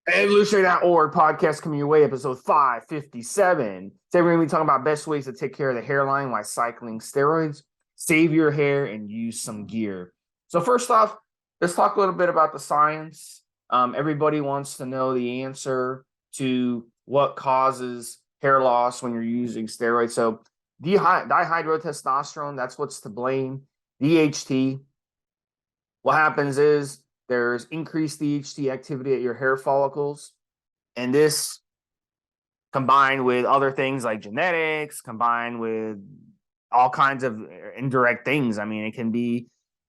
Evolutionary.org podcast coming your way, episode 557. Today we're going to be talking about best ways to take care of the hairline while cycling steroids, save your hair, and use some gear. So first off, let's talk a little bit about the science. Everybody wants to know the answer to what causes hair loss when you're using steroids. So dihydrotestosterone, that's what's to blame. DHT, what happens is there's increased DHT activity at your hair follicles, and this combined with other things like genetics, combined with all kinds of indirect things. I mean, it can be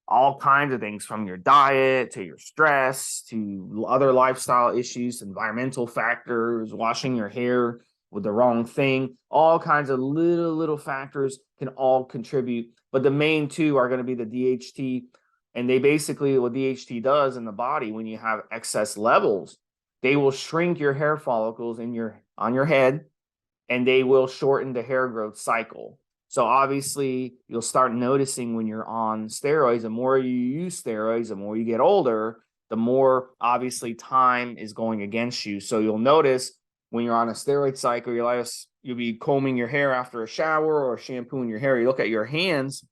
all kinds of things from your diet to your stress to other lifestyle issues, environmental factors, washing your hair with the wrong thing. All kinds of little factors can all contribute, but the main two are going to be the DHT. And they basically, what DHT does in the body when you have excess levels, they will shrink your hair follicles on your head, and they will shorten the hair growth cycle. So obviously you'll start noticing when you're on steroids, the more you use steroids, the more you get older, the more obviously time is going against you. So you'll notice when you're on a steroid cycle, you'll be combing your hair after a shower or shampooing your hair. You look at your hands.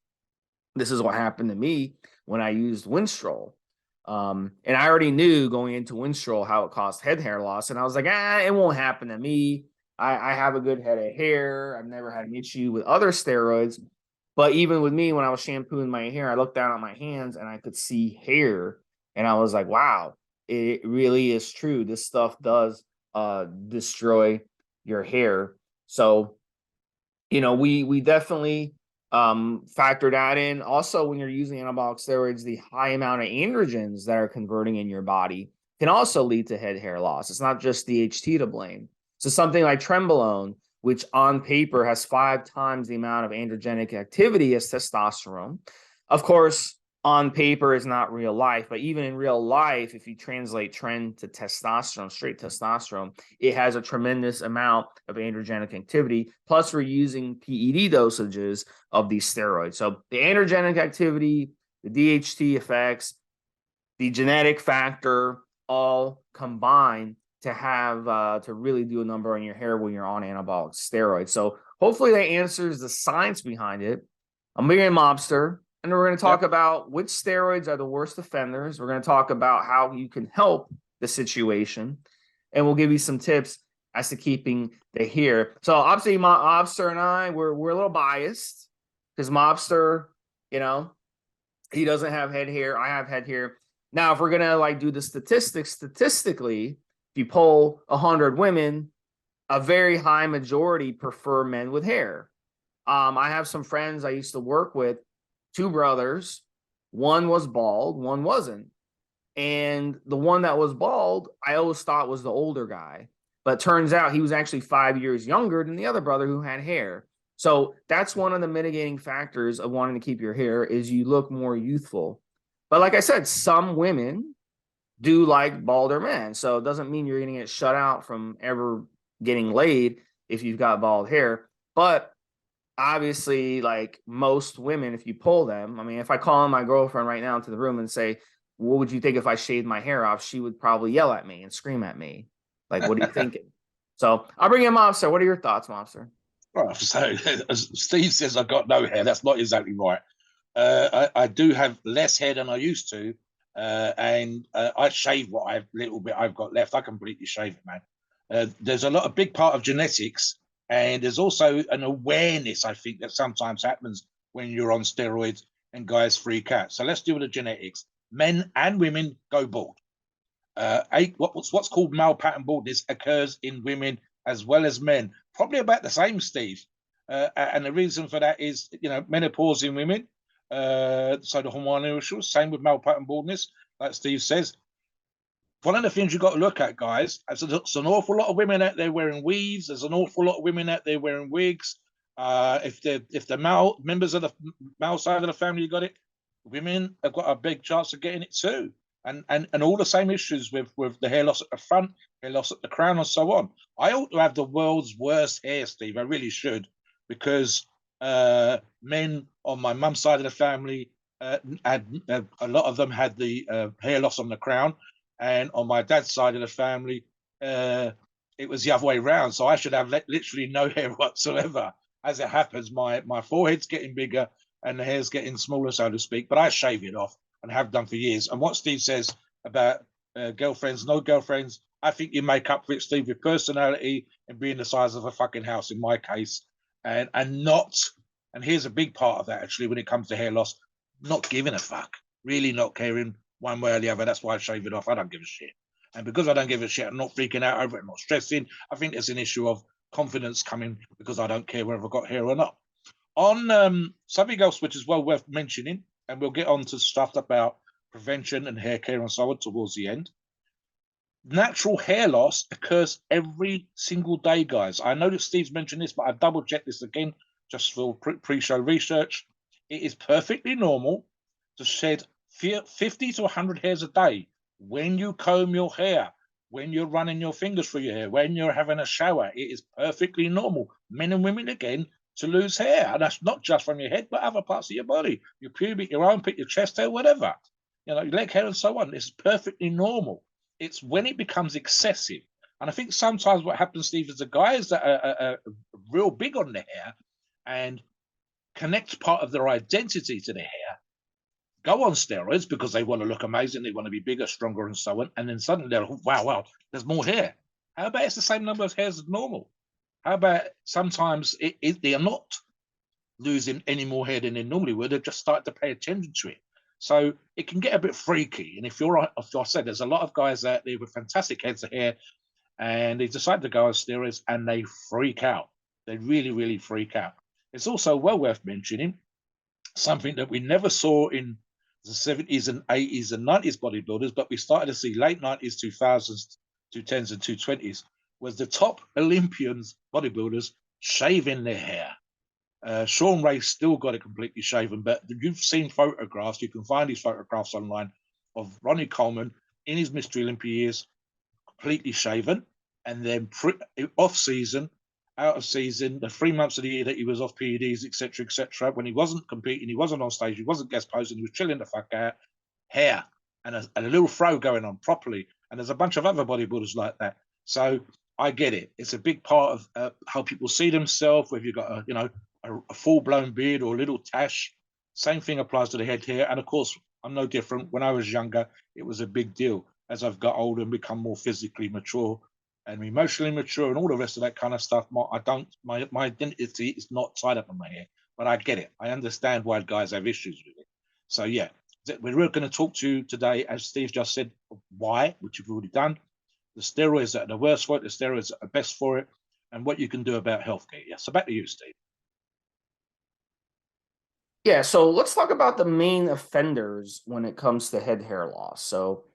This is what happened to me when I used Winstrol. And I already knew going into Winstrol how it caused head hair loss. And I was like, it won't happen to me. I have a good head of hair. I've never had an issue with other steroids. But even with me, when I was shampooing my hair, I looked down at my hands and I could see hair. And I was like, wow, it really is true. This stuff does destroy your hair. So, we definitely factor that in. Also, when you're using anabolic steroids, the high amount of androgens that are converting in your body can also lead to head hair loss. It's not just DHT to blame. So something like trenbolone, which on paper has 5 times the amount of androgenic activity as testosterone, of course, on paper is not real life, but even in real life, if you translate tren to testosterone, straight testosterone, it has a tremendous amount of androgenic activity. Plus, we're using PED dosages of these steroids. So the androgenic activity, the DHT effects, the genetic factor, all combine to have to really do a number on your hair when you're on anabolic steroids. So hopefully that answers the science behind it. I'm Stevesmi Mobster. And we're going to talk about which steroids are the worst offenders. We're going to talk about how you can help the situation. And we'll give you some tips as to keeping the hair. So obviously, Mobster and I, we're a little biased because Mobster, he doesn't have head hair. I have head hair. Now, if we're going to do the statistics, statistically, if you poll 100 women, a very high majority prefer men with hair. I have some friends I used to work with, 2 brothers, one was bald, one wasn't. And the one that was bald, I always thought was the older guy. But turns out he was actually 5 years younger than the other brother who had hair. So that's one of the mitigating factors of wanting to keep your hair is you look more youthful. But like I said, some women do like balder men. So it doesn't mean you're going to get shut out from ever getting laid if you've got bald hair. But obviously, like most women, if you poll them, I mean, if I call my girlfriend right now into the room and say, what would you think if I shaved my hair off? She would probably yell at me and scream at me. Like, what are you thinking? So I'll bring in Mobster. What are your thoughts, Mobster? Well, so as Steve says, I've got no hair. That's not exactly right. I do have less hair than I used to, and I shave what little bit I've got left. I completely shave it, man. There's a big part of genetics, and there's also an awareness, I think, that sometimes happens when you're on steroids and guys freak out. So let's deal with the genetics. Men and women go bald. What's called male pattern baldness occurs in women as well as men, probably about the same, Steve. And the reason for that is, menopause in women. So the hormonal issues, same with male pattern baldness, like Steve says. One of the things you've got to look at, guys, there's an awful lot of women out there wearing weaves. There's an awful lot of women out there wearing wigs. If the male members of the male side of the family got it, women have got a big chance of getting it too. And all the same issues with the hair loss at the front, hair loss at the crown, and so on. I ought to have the world's worst hair, Steve. I really should, because men on my mum's side of the family had a lot of them had the hair loss on the crown, and on my dad's side of the family, it was the other way around. So I should have literally no hair whatsoever. As it happens, my forehead's getting bigger and the hair's getting smaller, so to speak. But I shave it off and have done for years. And what Steve says about girlfriends, no girlfriends, I think you make up for it, Steve, with personality and being the size of a fucking house in my case, and not. And here's a big part of that actually when it comes to hair loss: not giving a fuck, really not caring one way or the other. That's why I shave it off. I don't give a shit. And because I don't give a shit, I'm not freaking out over it, I'm not stressing. I think it's an issue of confidence coming because I don't care whether I've got hair or not. On something else which is well worth mentioning, and we'll get on to stuff about prevention and hair care and so on towards the end. Natural hair loss occurs every single day, guys. I know that Steve's mentioned this, but I double checked this again just for pre-show research. It is perfectly normal to shed 50 to 100 hairs a day when you comb your hair, when you're running your fingers through your hair, when you're having a shower. It is perfectly normal, men and women again, to lose hair. And that's not just from your head, but other parts of your body, your pubic, your armpit, your chest hair, whatever, you know, your leg hair and so on. It's perfectly normal. It's when it becomes excessive. And I think sometimes what happens, Steve, is the guys that are real big on the hair and connect part of their identity to the hair go on steroids because they want to look amazing, they want to be bigger, stronger, and so on. And then suddenly they're like, wow, there's more hair. How about it's the same number of hairs as normal? How about sometimes they are not losing any more hair than they normally would? They just start to pay attention to it. So it can get a bit freaky. And if I said there's a lot of guys out there with fantastic heads of hair, and they decide to go on steroids and they freak out. They really, really freak out. It's also well worth mentioning something that we never saw in the 70s and 80s and 90s bodybuilders, but we started to see late 90s, 2000s, 2010s and 220s, was the top Olympians, bodybuilders, shaving their hair. Sean Ray still got it completely shaven, but you've seen photographs, you can find these photographs online of Ronnie Coleman in his Mystery Olympia years, completely shaven, and then off season, out of season, the 3 months of the year that he was off PEDs, etc., when he wasn't competing, he wasn't on stage, he wasn't guest posting, he was chilling the fuck out, hair, and a little fro going on properly. And there's a bunch of other bodybuilders like that. So I get it. It's a big part of how people see themselves, whether you've got a full-blown beard or a little tash. Same thing applies to the head hair. And of course, I'm no different. When I was younger, it was a big deal. As I've got older and become more physically mature and emotionally mature and all the rest of that kind of stuff, my identity is not tied up in my hair. But I get it. I understand why guys have issues with it. So yeah, we're really going to talk to you today, as Steve just said, why, which you've already done, the steroids that are the worst for it, the steroids that are best for it, and what you can do about healthcare. Yeah, so back to you, Steve. Yeah, so let's talk about the main offenders when it comes to head hair loss. So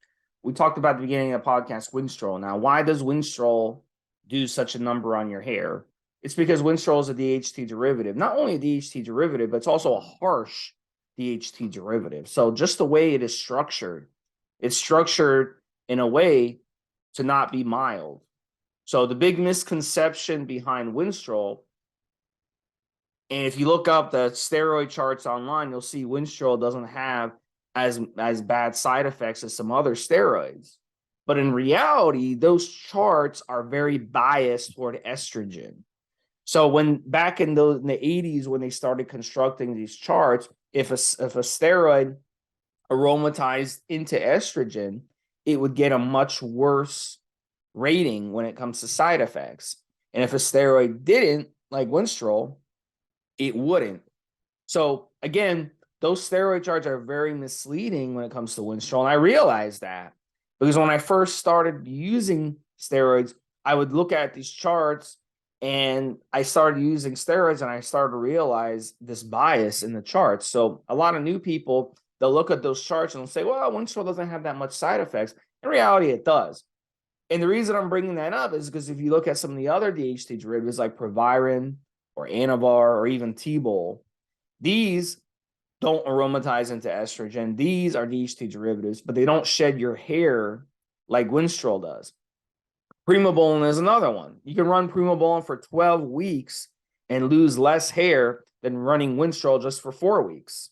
we talked about at the beginning of the podcast, Winstrol. Now, why does Winstrol do such a number on your hair? It's because Winstrol is a DHT derivative. Not only a DHT derivative, but it's also a harsh DHT derivative. So just the way it is structured, it's structured in a way to not be mild. So the big misconception behind Winstrol, and if you look up the steroid charts online, you'll see Winstrol doesn't have as bad side effects as some other steroids. But in reality, those charts are very biased toward estrogen. So when back in the 80s, when they started constructing these charts, if a steroid aromatized into estrogen, it would get a much worse rating when it comes to side effects. And if a steroid didn't, like Winstrol, it wouldn't. So again, those steroid charts are very misleading when it comes to Winstrol. And I realized that because when I first started using steroids, I would look at these charts and I started using steroids and I started to realize this bias in the charts. So a lot of new people, they'll look at those charts and they'll say, well, Winstrol doesn't have that much side effects. In reality, it does. And the reason I'm bringing that up is because if you look at some of the other DHT derivatives like Proviron or Anavar or even T-Bol, these don't aromatize into estrogen. These are DHT derivatives, but they don't shed your hair like Winstrol does. Primobolan is another one. You can run Primobolan for 12 weeks and lose less hair than running Winstrol just for 4 weeks.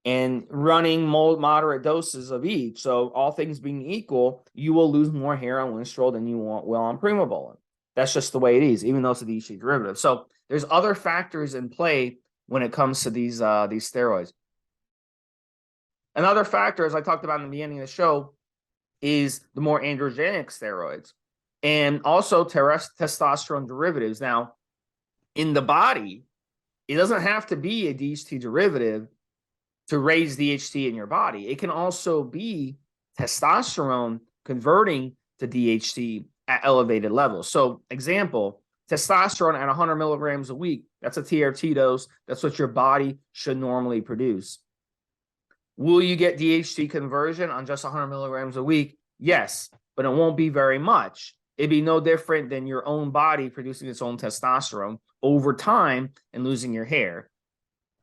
and running moderate doses of each. So all things being equal, you will lose more hair on Winstrol than you will on Primobolan. That's just the way it is, even though it's a DHT derivative. So there's other factors in play when it comes to these steroids. Another factor, as I talked about in the beginning of the show, is the more androgenic steroids and also testosterone derivatives. Now, in the body, it doesn't have to be a DHT derivative to raise DHT in your body. It can also be testosterone converting to DHT at elevated levels. So, example, testosterone at 100 milligrams a week, that's a TRT dose. That's what your body should normally produce. Will you get DHT conversion on just 100 milligrams a week? Yes, but it won't be very much. It'd be no different than your own body producing its own testosterone over time and losing your hair.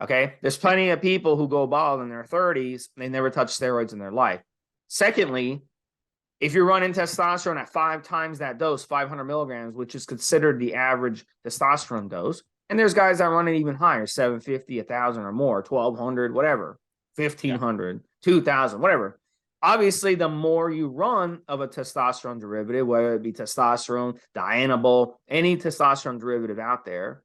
Okay, there's plenty of people who go bald in their 30s and they never touch steroids in their life. Secondly, if you're running testosterone at 5 times that dose, 500 milligrams, which is considered the average testosterone dose, and there's guys that run it even higher, 750, 1,000 or more, 1,200, whatever, 1,500, 2,000, whatever. Obviously, the more you run of a testosterone derivative, whether it be testosterone, dianabol, any testosterone derivative out there,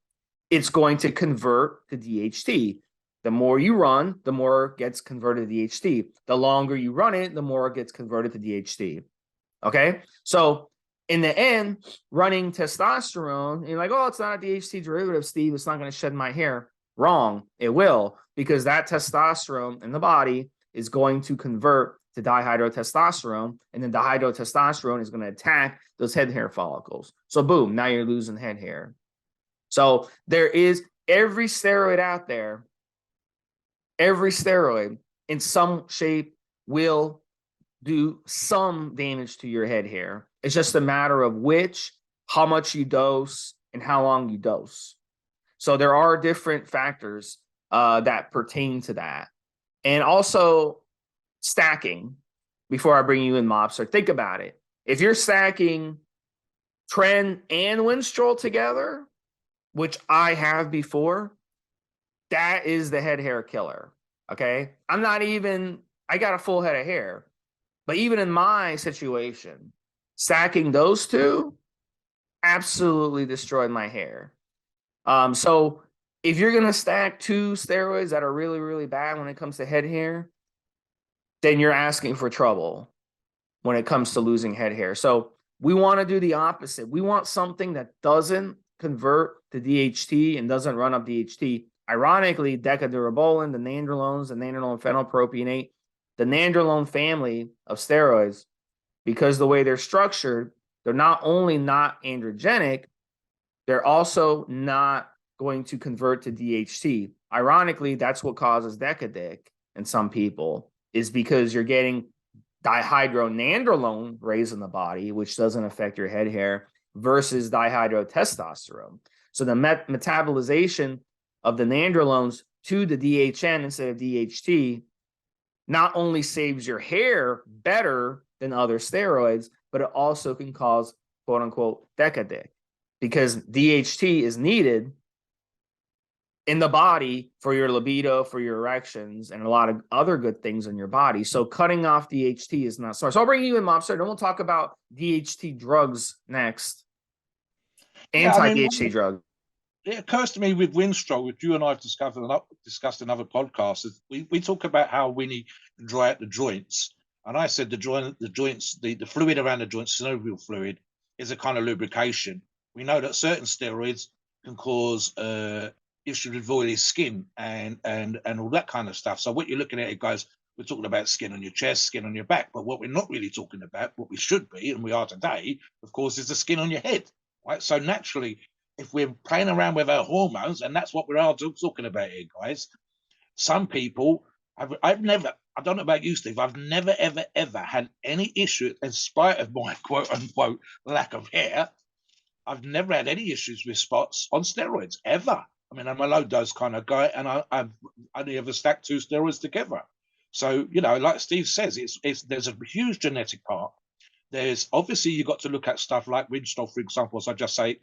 it's going to convert to DHT. The more you run, the more it gets converted to DHT. The longer you run it, the more it gets converted to DHT. Okay? So in the end, running testosterone, you're like, oh, it's not a DHT derivative, Steve. It's not going to shed my hair. Wrong. It will, because that testosterone in the body is going to convert to dihydrotestosterone, and then dihydrotestosterone is going to attack those head hair follicles. So boom, now you're losing head hair. So there is every steroid out there, every steroid in some shape will do some damage to your head hair. It's just a matter of which, how much you dose, and how long you dose. So there are different factors that pertain to that. And also stacking, before I bring you in, Mobster, think about it. If you're stacking Tren and Winstrol together, which I have before, that is the head hair killer. Okay. I got a full head of hair, but even in my situation, stacking those two absolutely destroyed my hair. So if you're going to stack 2 steroids that are really, really bad when it comes to head hair, then you're asking for trouble when it comes to losing head hair. So we want to do the opposite. We want something that doesn't convert to DHT and doesn't run up DHT. Ironically, decadurabolin, the nandrolones, the nandrolone phenylpropionate, the nandrolone family of steroids, because the way they're structured, they're not only not androgenic, they're also not going to convert to DHT. Ironically, that's what causes decadic in some people, is because you're getting dihydronandrolone raised in the body, which doesn't affect your head hair, versus dihydrotestosterone. So the metabolization of the nandrolones to the DHN instead of DHT not only saves your hair better than other steroids, but it also can cause quote unquote decadic, because DHT is needed in the body for your libido, for your erections, and a lot of other good things in your body. So cutting off DHT is not smart. So I'll bring you in, Mobster, then we'll talk about DHT drugs next. Anti-DHT drugs. It occurs to me with Winstrol, which you and I have discussed in other podcasts, is we talk about how we need to dry out the joints. And I said the joints, the fluid around the joints, synovial fluid, is a kind of lubrication. We know that certain steroids can cause issues with oily skin and all that kind of stuff. So what you're looking at, it guys, we're talking about skin on your chest, skin on your back, but what we're not really talking about, what we should be, and we are today, of course, is the skin on your head, right? So naturally, if we're playing around with our hormones, and that's what we are talking about here, guys, some people, I don't know about you, Steve, I've never, ever had any issue, in spite of my quote unquote lack of hair. I've never had any issues with spots on steroids, ever. I mean, I'm a low dose kind of guy, and I've only ever stacked 2 steroids together. So, you know, like Steve says, there's a huge genetic part. There's obviously, you've got to look at stuff like Winstrol, for example, as I just say,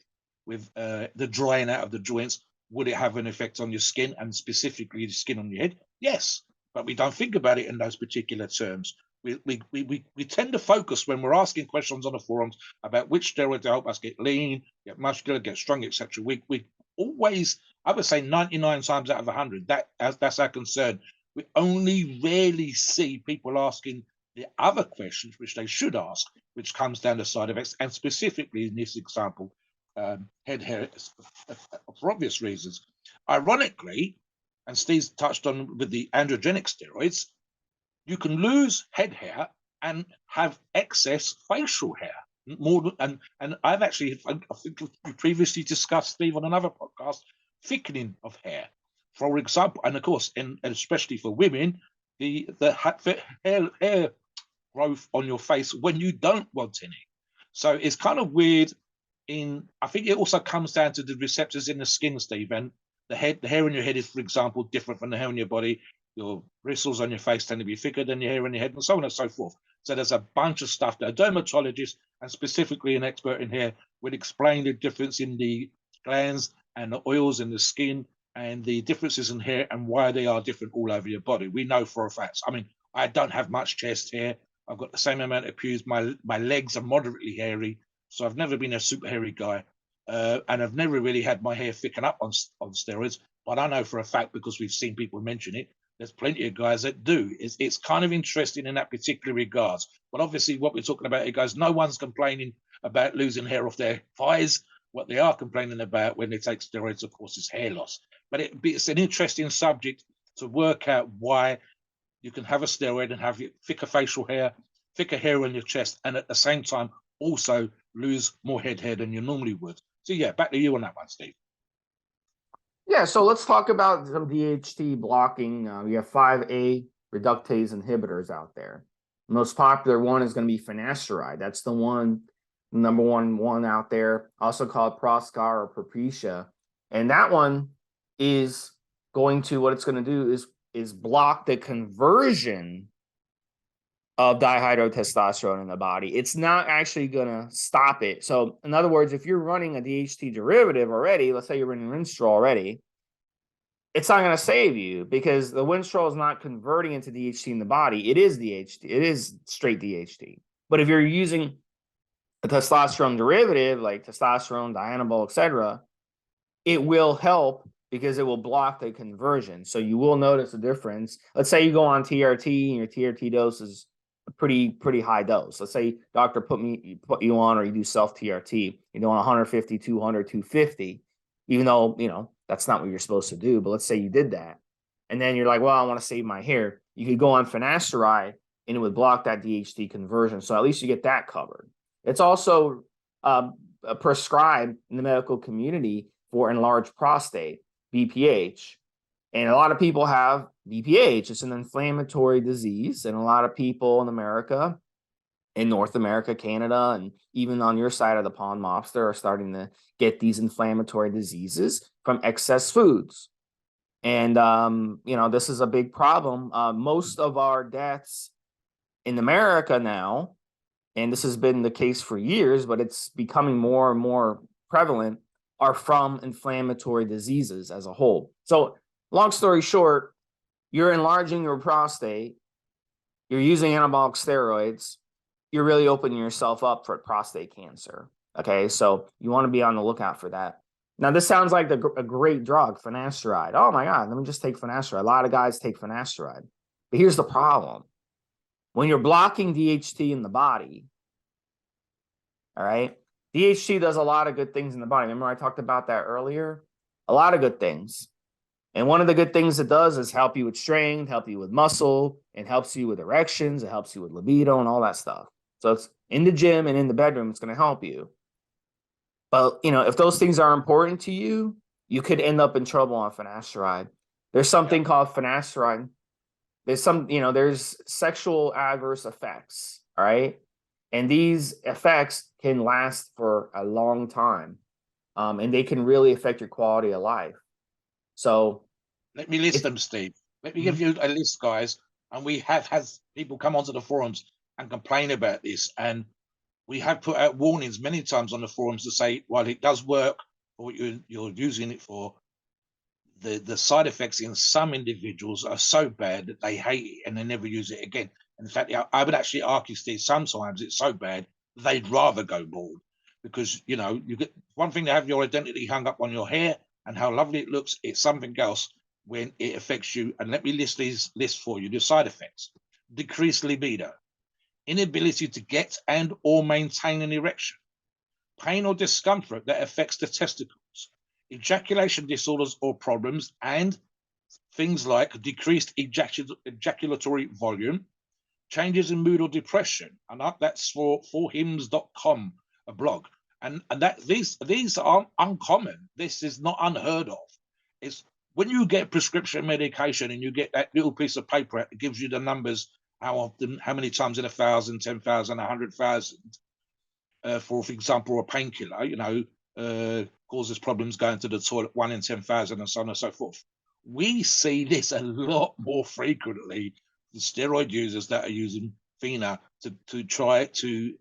with the drying out of the joints. Would it have an effect on your skin, and specifically the skin on your head? Yes. but we don't think about it in those particular terms. We tend to focus when we're asking questions on the forums about which steroid to help us get lean, get muscular, get strong, etc. We always, I would say 99 times out of 100, that's our concern. We only rarely see people asking the other questions which they should ask, which comes down to side effects, and specifically in this example, head hair, for obvious reasons. Ironically, and Steve's touched on with the androgenic steroids, you can lose head hair and have excess facial hair. And I've actually, I think we previously discussed, Steve, on another podcast, thickening of hair, for example, and of course, and especially for women, the hair growth on your face when you don't want any. So it's kind of weird. I think it also comes down to the receptors in the skin, Steve, and the hair on your head is, for example, different from the hair on your body. Your bristles on your face tend to be thicker than your hair on your head, and so on and so forth. So there's a bunch of stuff that a dermatologist, and specifically an expert in hair, would explain the difference in the glands and the oils in the skin and the differences in hair and why they are different all over your body. We know for a fact. I mean, I don't have much chest hair. I've got the same amount of pubes. My legs are moderately hairy, so I've never been a super hairy guy. And I've never really had my hair thicken up on steroids, but I know for a fact, because we've seen people mention it, there's plenty of guys that do. It's kind of interesting in that particular regards. But obviously what we're talking about, it goes, no one's complaining about losing hair off their thighs. What they are complaining about when they take steroids, of course, is hair loss. But it's an interesting subject to work out why you can have a steroid and have thicker facial hair, thicker hair on your chest, and at the same time also lose more head hair than you normally would. So yeah, back to you on that one, Steve. Yeah, so let's talk about some DHT blocking. We have 5A reductase inhibitors out there. The most popular one is going to be Finasteride. That's the number one out there, also called Proscar or Propecia. And that one is going to, what it's going to do is block the conversion of dihydrotestosterone in the body. It's not actually going to stop it. So in other words, if you're running a DHT derivative already, let's say you're running Winstrol already, it's not going to save you because the Winstrol is not converting into DHT in the body. It is DHT. It is straight DHT. But if you're using a testosterone derivative like testosterone, dianabol, etc., it will help because it will block the conversion. So you will notice a difference. Let's say you go on TRT and your TRT dose is a pretty high dose. Let's say doctor put you on, or you do self TRT, you're doing 150, 200, 250, even though, you know, that's not what you're supposed to do. But let's say you did that. And then you're like, well, I want to save my hair. You could go on Finasteride and it would block that DHT conversion. So at least you get that covered. It's also prescribed in the medical community for enlarged prostate, BPH. And a lot of people have BPH. It's an inflammatory disease. And a lot of people in America, in North America, Canada, and even on your side of the pond, Mobster, are starting to get these inflammatory diseases from excess foods. And, you know, this is a big problem. Most of our deaths in America now, and this has been the case for years, but it's becoming more and more prevalent, are from inflammatory diseases as a whole. So long story short, you're enlarging your prostate, you're using anabolic steroids, you're really opening yourself up for prostate cancer. Okay, so you want to be on the lookout for that. Now, this sounds like a great drug, Finasteride. Oh my God, let me just take Finasteride. A lot of guys take Finasteride. But here's the problem. When you're blocking DHT in the body, all right, DHT does a lot of good things in the body. Remember I talked about that earlier? A lot of good things. And one of the good things it does is help you with strength, help you with muscle, it helps you with erections, it helps you with libido and all that stuff. So it's in the gym and in the bedroom, it's going to help you. But, you know, if those things are important to you, you could end up in trouble on Finasteride. There's something called Finasteride. There's sexual adverse effects, all right? And these effects can last for a long time. And they can really affect your quality of life. So let me list them, Steve. Let me give you a list, guys. And we have had people come onto the forums and complain about this. And we have put out warnings many times on the forums to say, while it does work for what you're using it for, the side effects in some individuals are so bad that they hate it and they never use it again. In fact, I would actually argue, Steve, sometimes it's so bad they'd rather go bald, because you know, you get one thing to have your identity hung up on your hair and how lovely it looks. It's something else when it affects you. And let me list these lists for you. The side effects: decreased libido, inability to get and or maintain an erection, pain or discomfort that affects the testicles, ejaculation disorders or problems, and things like decreased ejaculatory volume, changes in mood or depression. And that's for hims.com, a blog. And that these aren't uncommon. This is not unheard of. It's when you get prescription medication and you get that little piece of paper that gives you the numbers, how often, how many times in 1,000, 10,000, 100,000, for example, a painkiller, you know, causes problems going to the toilet 1 in 10,000 and so on and so forth. We see this a lot more frequently, the steroid users that are using Fina to try to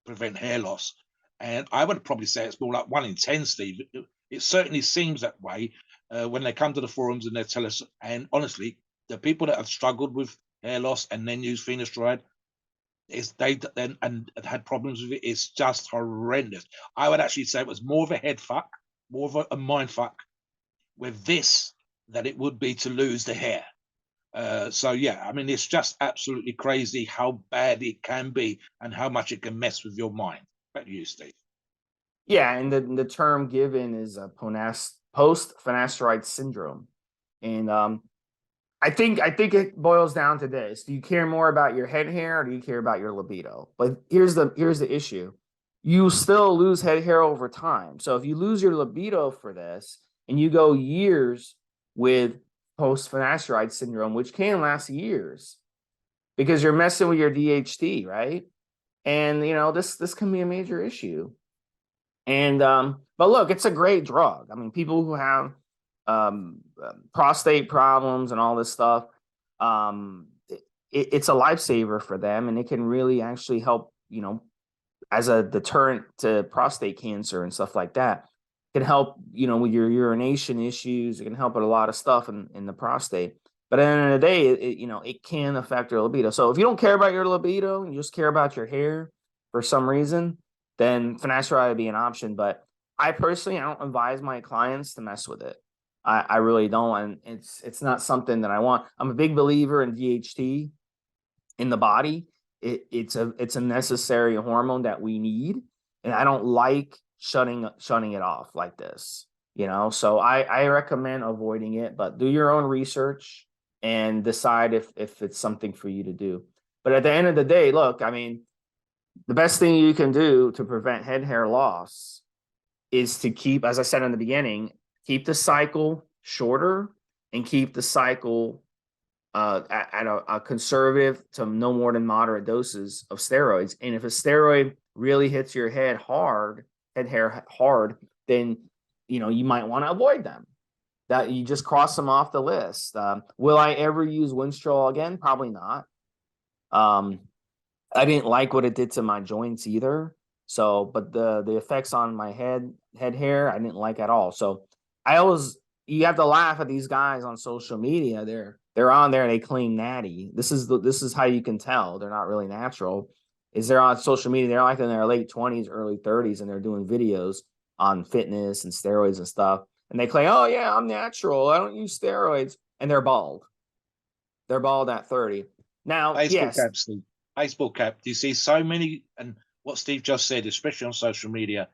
prevent hair loss. And I would probably say it's more like 1 in 10, Steve. It certainly seems that way when they come to the forums and they tell us. And honestly, the people that have struggled with hair loss and then use Finasteride, is they then and had problems with it. It's just horrendous. I would actually say it was more of a head fuck, more of a mind fuck with this than it would be to lose the hair. So yeah, I mean, it's just absolutely crazy how bad it can be and how much it can mess with your mind. Back to you, Steve. Yeah, and the term given is a post-finasteride syndrome. And I think it boils down to this: do you care more about your head hair or do you care about your libido? But here's the issue: you still lose head hair over time. So if you lose your libido for this and you go years with post-finasteride syndrome, which can last years because you're messing with your DHT, right? And you know, this can be a major issue. And but look, it's a great drug. I mean, people who have prostate problems and all this stuff, it's a lifesaver for them, and it can really actually help, you know, as a deterrent to prostate cancer and stuff like that. It can help, you know, with your urination issues. It can help with a lot of stuff in the prostate. But at the end of the day, you know, it can affect your libido. So if you don't care about your libido and you just care about your hair for some reason, then finasteride would be an option. But I personally, I don't advise my clients to mess with it. I really don't, and it's not something that I want. I'm a big believer in DHT in the body. It's a necessary hormone that we need, and I don't like shutting it off like this. You know, so I recommend avoiding it, but do your own research and decide if it's something for you to do. But at the end of the day, look, I mean, the best thing you can do to prevent head hair loss is to keep, as I said in the beginning, keep the cycle shorter and keep the cycle at a conservative to no more than moderate doses of steroids. And if a steroid really hits your head hair hard, then you know you might want to avoid them. That you just cross them off the list. Will I ever use Winstrol again? Probably not. I didn't like what it did to my joints either. So, but the effects on my head hair, I didn't like at all. So you have to laugh at these guys on social media. They're on there, they claim natty. This is how you can tell they're not really natural. Is they're on social media, they're like in their late 20s, early 30s, and they're doing videos on fitness and steroids and stuff. And they claim, oh yeah, I'm natural, I don't use steroids, and they're bald. They're bald at 30. Now, Baseball yes, cap, Steve. Baseball cap. Do you see so many, and what Steve just said, especially on social media,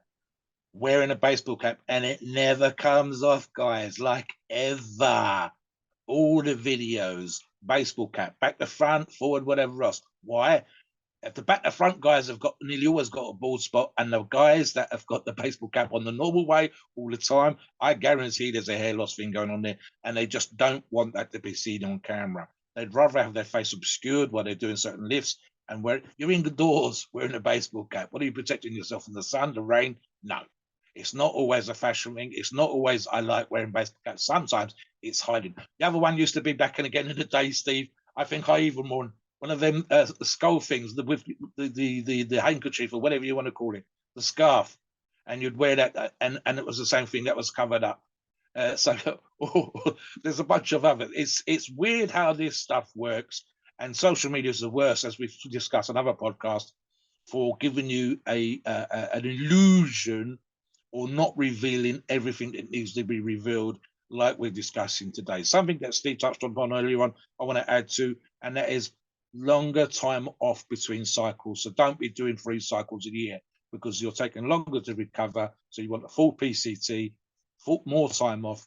wearing a baseball cap, and it never comes off, guys, like ever. All the videos, baseball cap, back to front, forward, whatever else. Why? If the back to front guys have got nearly always got a bald spot, and the guys that have got the baseball cap on the normal way all the time, I guarantee there's a hair loss thing going on there, and they just don't want that to be seen on camera. They'd rather have their face obscured while they're doing certain lifts. And where you're indoors wearing a baseball cap, what are you protecting yourself from the sun, the rain? No, it's not always a fashion thing. It's not always I like wearing baseball caps. Sometimes it's hiding. The other one used to be back and again in the day, Steve. I think I even worn one of them skull things with the handkerchief or whatever you want to call it, the scarf, and you'd wear that, and it was the same thing that was covered up. So there's a bunch of other. It's weird how this stuff works, and social media is the worst, as we've discussed on other podcasts, for giving you an illusion or not revealing everything that needs to be revealed, like we're discussing today. Something that Steve touched upon earlier on, I want to add to, and that is longer time off between cycles. So don't be doing 3 cycles a year, because you're taking longer to recover. So you want a full PCT, more time off,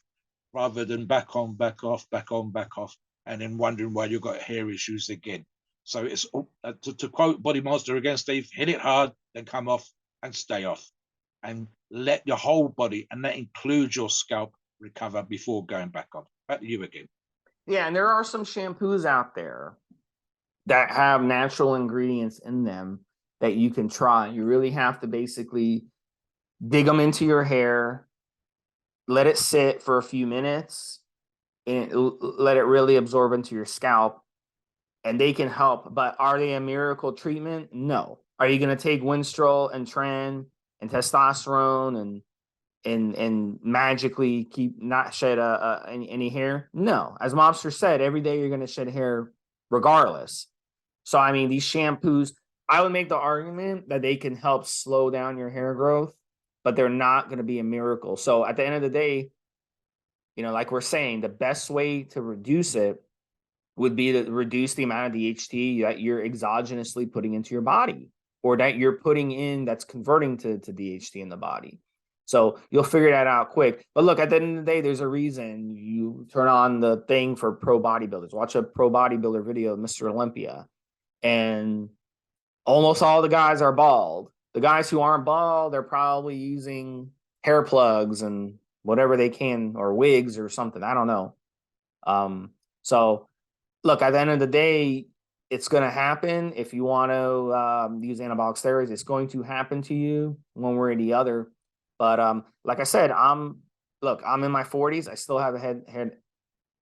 rather than back on, back off, back on, back off, and then wondering why you've got hair issues again. So it's to quote Body Monster again, Steve: hit it hard, then come off and stay off, and let your whole body, and that includes your scalp, recover before going back on. Back to you again. Yeah, and there are some shampoos out there that have natural ingredients in them that you can try. You really have to basically dig them into your hair, let it sit for a few minutes, and let it really absorb into your scalp, and they can help. But are they a miracle treatment? No. Are you going to take Winstrol and Tren and testosterone and magically keep not shed any hair? No. As Mobster said, every day you're going to shed hair regardless. So I mean, these shampoos, I would make the argument that they can help slow down your hair growth, but they're not going to be a miracle. So at the end of the day, you know, like we're saying, the best way to reduce it would be to reduce the amount of DHT that you're exogenously putting into your body, or that you're putting in that's converting to DHT in the body. So you'll figure that out quick. But look, at the end of the day, there's a reason you turn on the thing for pro bodybuilders. Watch a pro bodybuilder video of Mr. Olympia, and almost all the guys are bald. The guys who aren't bald, they're probably using hair plugs and whatever they can, or wigs or something. I don't know. So look, at the end of the day, it's going to happen. If you want to use anabolic steroids, it's going to happen to you one way or the other. But like I said, I'm in my 40s. I still have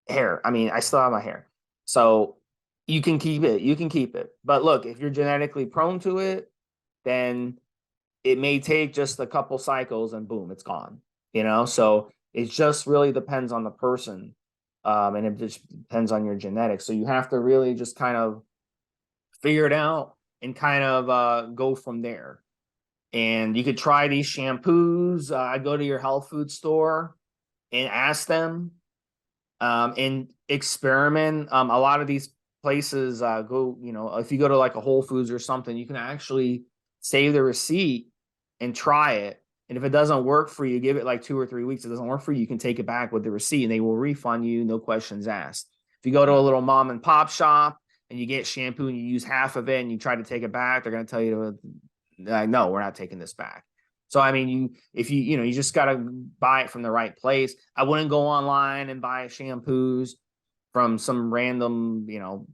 hair. I mean, I still have my hair. So you can keep it. You can keep it. But look, if you're genetically prone to it, then it may take just a couple cycles and boom, it's gone. You know, so it just really depends on the person. And it just depends on your genetics. So you have to really just kind of figure it out and kind of go from there. And you could try these shampoos. I'd go to your health food store and ask them, and experiment. A lot of these places go, you know, if you go to like a Whole Foods or something, you can actually save the receipt and try it. And if it doesn't work for you, give it like 2 or 3 weeks. It doesn't work for you, you can take it back with the receipt and they will refund you, no questions asked. If you go to a little mom and pop shop and you get shampoo and you use half of it and you try to take it back, they're going to tell you to, no, we're not taking this back. So, I mean, you just got to buy it from the right place. I wouldn't go online and buy shampoos from some random,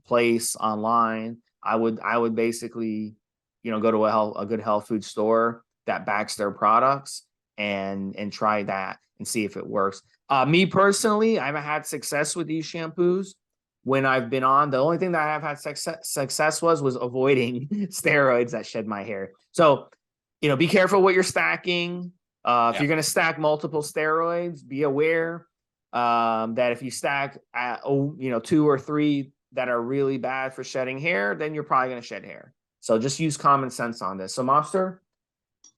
place online. I would basically, go to a good health food store that backs their products and try that and see if it works. Me personally, I haven't had success with these shampoos when I've been on. The only thing that I have had success was avoiding steroids that shed my hair. So, be careful what you're stacking. If you're going to stack multiple steroids, be aware that if you stack 2 or 3 that are really bad for shedding hair, then you're probably going to shed hair. So just use common sense on this. So Mobster,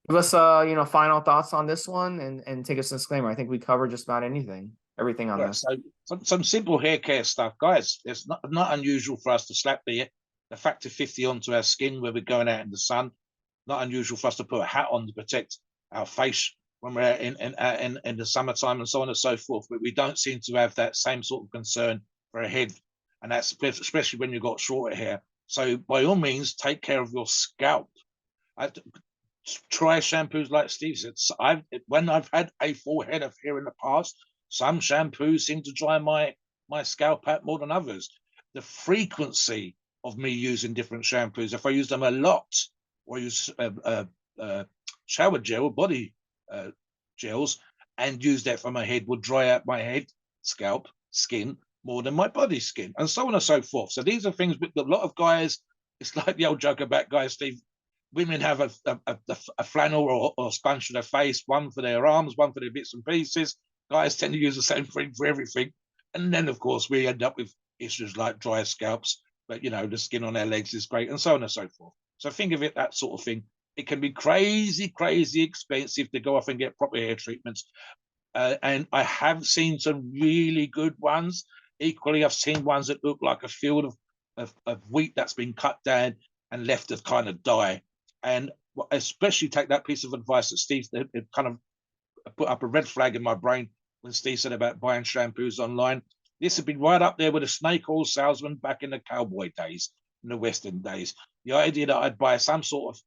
give us final thoughts on this one and take us a disclaimer. I think we covered just about everything on this. So some simple hair care stuff, guys. It's not unusual for us to slap the factor 50 onto our skin where we're going out in the sun. Not unusual for us to put a hat on to protect our face when we're in the summertime and so on and so forth. But we don't seem to have that same sort of concern for a head, and that's especially when you've got shorter hair. So by all means, take care of your scalp. Try shampoos like Steve said. When I've had a full head of hair in the past, some shampoos seem to dry my scalp out more than others. The frequency of me using different shampoos, if I use them a lot, or use shower gel, body gels, and use that for my head, would dry out my head, scalp, skin more than my body skin, and so on and so forth. So these are things with a lot of guys. It's like the old joke about guys, Steve. Women have a flannel or sponge for their face, one for their arms, one for their bits and pieces. Guys tend to use the same thing for everything. And then, of course, we end up with issues like dry scalps, but, you know, the skin on our legs is great, and so on and so forth. So think of it that sort of thing. It can be crazy, crazy expensive to go off and get proper hair treatments. And I have seen some really good ones. Equally, I've seen ones that look like a field of wheat that's been cut down and left to kind of die. And especially take that piece of advice that Steve kind of put up a red flag in my brain when Steve said about buying shampoos online. This had been right up there with a snake oil salesman back in the cowboy days, in the Western days. The idea that I'd buy some sort of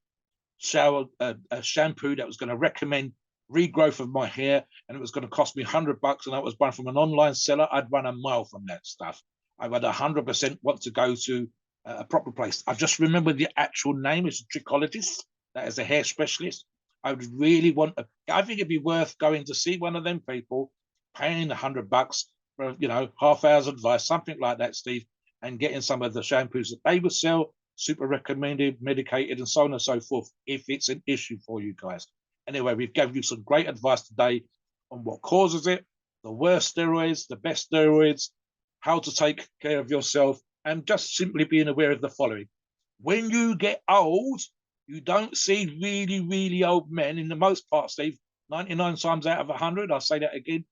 a shampoo that was going to recommend regrowth of my hair, and it was going to cost me $100, and that was buying from an online seller, I'd run a mile from that stuff. I would 100% want to go to a proper place. I just remember the actual name is a trichologist, that is a hair specialist. I would really want I think it'd be worth going to see one of them people, paying $100 for, you know, half hour's advice, something like that, Steve, and getting some of the shampoos that they would sell, super recommended, medicated, and so on and so forth, if it's an issue for you guys. Anyway, we've given you some great advice today on what causes it, the worst steroids, the best steroids, how to take care of yourself, and just simply being aware of the following. When you get old, you don't see really, really old men in the most part, Steve. 99 times out of 100, I'll say that again,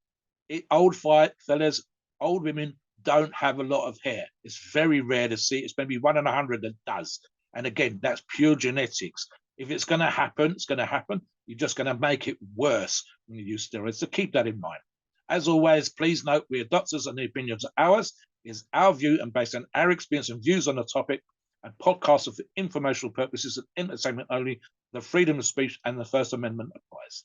old fellas, old women don't have a lot of hair. It's very rare to see. It's maybe 1 in 100 that does. And again, that's pure genetics. If it's going to happen, it's going to happen. You're just going to make it worse when you use steroids. So keep that in mind. As always, please note we are doctors and the opinions are ours. Is our view and based on our experience and views on the topic, and podcasts are for informational purposes and entertainment only. The freedom of speech and the First Amendment applies.